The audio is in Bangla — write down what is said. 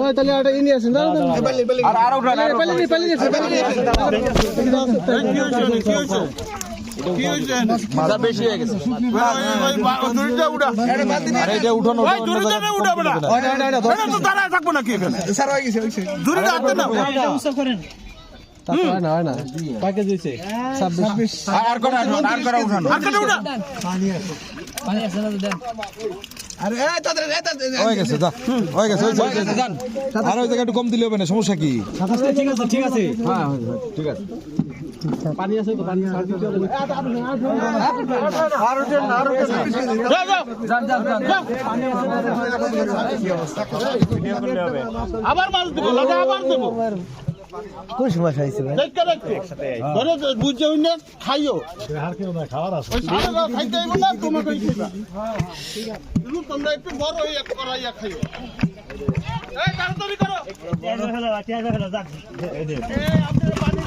তাহলে আর ইনি আছেন বেশি হয়ে গেছে থাকবো নাকি এখানে কম দিলে হবে না, সমস্যা কি? ঠিক আছে ঠিক আছে পানি আছে তো পানি আবার মাছ দেবো আবার দেবো কোন সময় খাইছে ভাই বুঝছে খাইও খাইতে না তোমাকে তোমরা একটু বড় হয়ে করাইয়া খাইও তাড়াতাড়ি করো